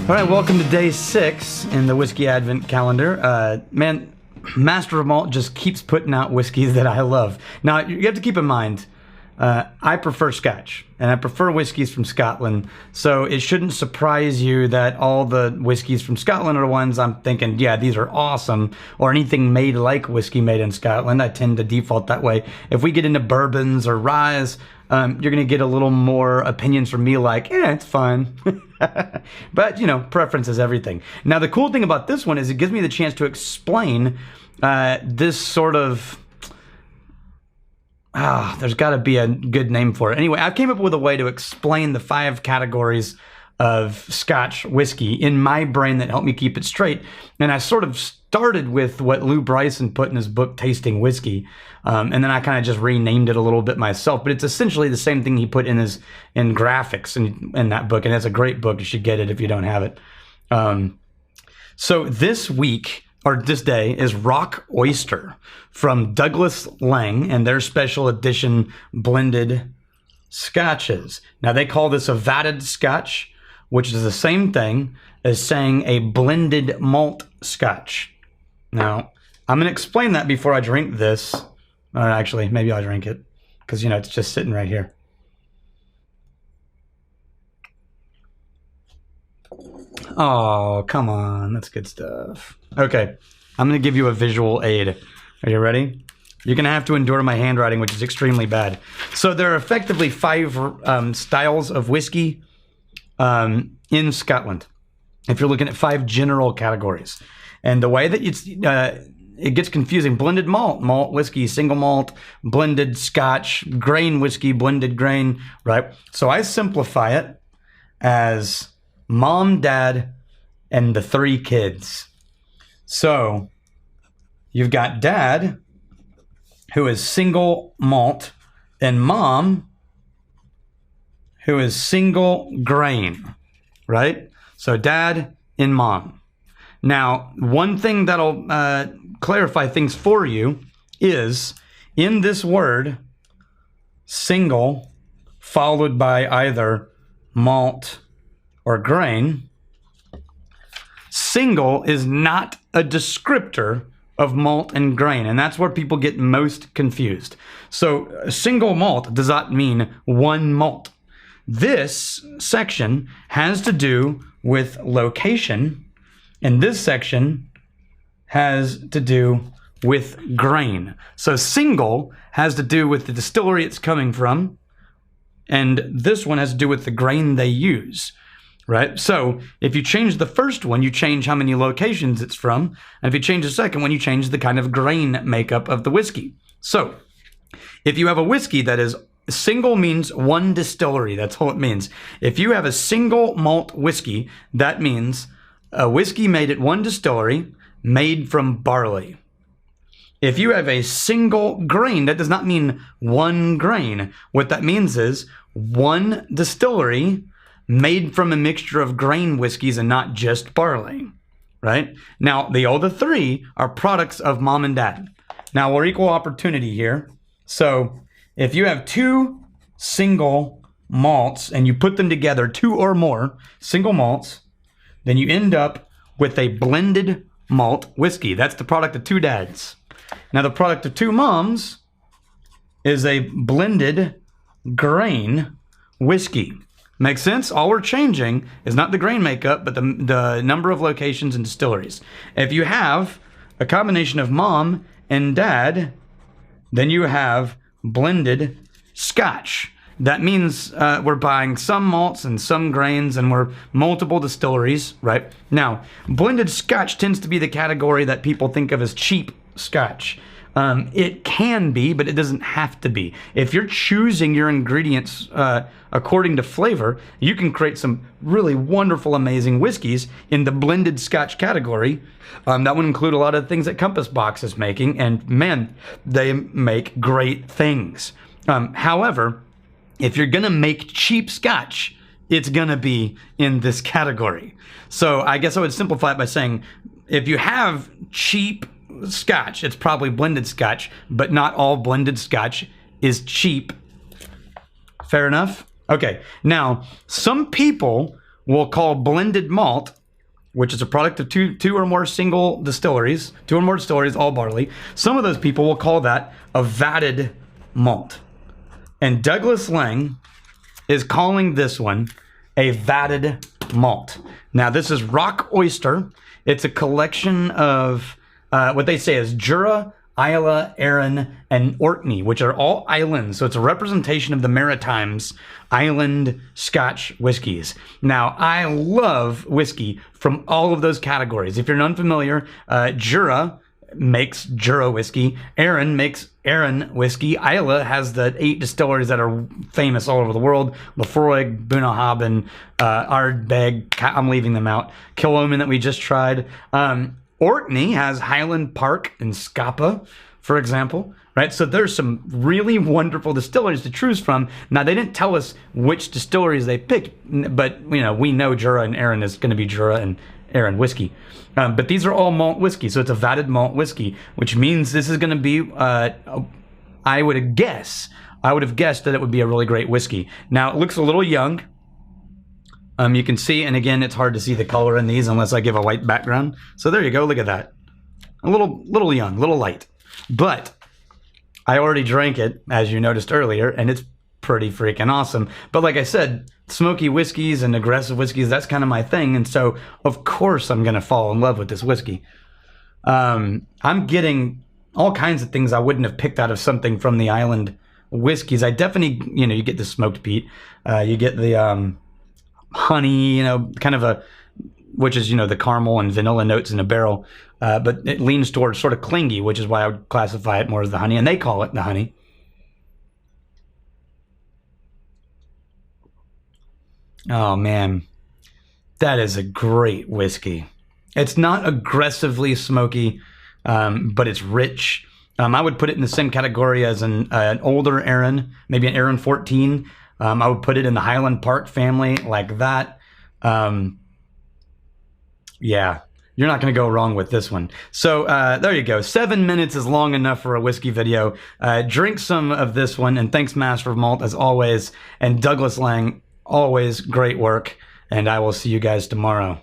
All right, welcome to day 6 in the Whiskey Advent calendar. Man, Master of Malt just keeps putting out whiskeys that I love. Now, you have to keep in mind, I prefer Scotch, and I prefer whiskeys from Scotland, so it shouldn't surprise you that all the whiskeys from Scotland are ones I'm thinking, yeah, these are awesome, or anything made like whiskey made in Scotland. I tend to default that way. If we get into bourbons or ryes, you're going to get a little more opinions from me like, yeah, it's fine. But, you know, preference is everything. Now, the cool thing about this one is it gives me the chance to explain this sort of... there's got to be a good name for it. Anyway, I came up with a way to explain the 5 categories of Scotch whiskey in my brain that helped me keep it straight. And I sort of started with what Lou Bryson put in his book, Tasting Whiskey. And then I kind of just renamed it a little bit myself. But it's essentially the same thing he put in graphics in that book. And it's a great book. You should get it if you don't have it. So this week, or this day, is Rock Oyster from Douglas Laing and their special edition blended scotches. Now, they call this a vatted scotch, which is the same thing as saying a blended malt scotch. Now, I'm going to explain that before I drink this. Or actually, maybe I'll drink it because, you know, it's just sitting right here. Oh, come on. That's good stuff. Okay, I'm going to give you a visual aid. Are you ready? You're going to have to endure my handwriting, which is extremely bad. So there are effectively 5 styles of whiskey in Scotland, if you're looking at 5 general categories. And the way that it gets confusing: blended malt whiskey, single malt, blended Scotch, grain whiskey, blended grain, right? So I simplify it as mom, dad, and the 3 kids. So you've got dad, who is single malt, and mom, who is single grain, right? So dad and mom. Now, one thing that'll clarify things for you is in this word, single, followed by either malt or grain, single is not a descriptor of malt and grain, and that's where people get most confused. So single malt does not mean one malt. This section has to do with location, and this section has to do with grain. So single has to do with the distillery it's coming from, and this one has to do with the grain they use. Right? So if you change the first one, you change how many locations it's from. And if you change the second one, you change the kind of grain makeup of the whiskey. So if you have a whiskey that is single, means one distillery. That's all it means. If you have a single malt whiskey, that means a whiskey made at one distillery, made from barley. If you have a single grain, that does not mean one grain. What that means is one distillery made from a mixture of grain whiskeys and not just barley, right? Now, the other 3 are products of mom and dad. Now, we're equal opportunity here. So if you have 2 single malts and you put them together, 2 or more single malts, then you end up with a blended malt whiskey. That's the product of 2 dads. Now, the product of 2 moms is a blended grain whiskey. Makes sense? All we're changing is not the grain makeup, but the number of locations and distilleries. If you have a combination of mom and dad, then you have blended Scotch. That means we're buying some malts and some grains, and we're multiple distilleries, right? Now, blended Scotch tends to be the category that people think of as cheap Scotch. It can be, but it doesn't have to be. If you're choosing your ingredients according to flavor, you can create some really wonderful, amazing whiskeys in the blended Scotch category. That would include a lot of things that Compass Box is making, and man, they make great things. However, if you're gonna make cheap Scotch, it's gonna be in this category. So I guess I would simplify it by saying, if you have cheap Scotch, it's probably blended Scotch, but not all blended Scotch is cheap. Fair enough? Okay, now, some people will call blended malt, which is a product of two or more distilleries, all barley. Some of those people will call that a vatted malt. And Douglas Laing is calling this one a vatted malt. Now, this is Rock Oyster. It's a collection of what they say is Jura, Islay, Arran, and Orkney, which are all islands. So it's a representation of the Maritimes island Scotch whiskies. Now, I love whiskey from all of those categories. If you're unfamiliar, Jura makes Jura whiskey. Arran makes Arran whiskey. Islay has the 8 distilleries that are famous all over the world. Lefroy, Bunnahabhain, Ardbeg, I'm leaving them out. Killoman that we just tried. Orkney has Highland Park and Scapa, for example, right? So there's some really wonderful distilleries to choose from. Now, they didn't tell us which distilleries they picked, but we know Jura and Arran is going to be Jura and Arran whiskey. But these are all malt whiskey, so it's a vatted malt whiskey, which means this is going to be, I would have guessed that it would be a really great whiskey. Now, it looks a little young. You can see, and again, it's hard to see the color in these unless I give a white background. So there you go, look at that. A little young, a little light. But I already drank it, as you noticed earlier, and it's pretty freaking awesome. But like I said, smoky whiskeys and aggressive whiskeys, that's kind of my thing. And so, of course, I'm going to fall in love with this whiskey. I'm getting all kinds of things I wouldn't have picked out of something from the island whiskeys. I definitely, you get the smoked peat. You get the honey, kind of which is, the caramel and vanilla notes in a barrel. But it leans towards sort of clingy, which is why I would classify it more as the honey. And they call it the honey. Oh, man. That is a great whiskey. It's not aggressively smoky, but it's rich. I would put it in the same category as an older Arran, maybe an Arran 14. I would put it in the Highland Park family like that. Yeah, you're not going to go wrong with this one. So there you go. 7 minutes is long enough for a whiskey video. Drink some of this one, and thanks, Master of Malt, as always. And Douglas Laing, always great work. And I will see you guys tomorrow.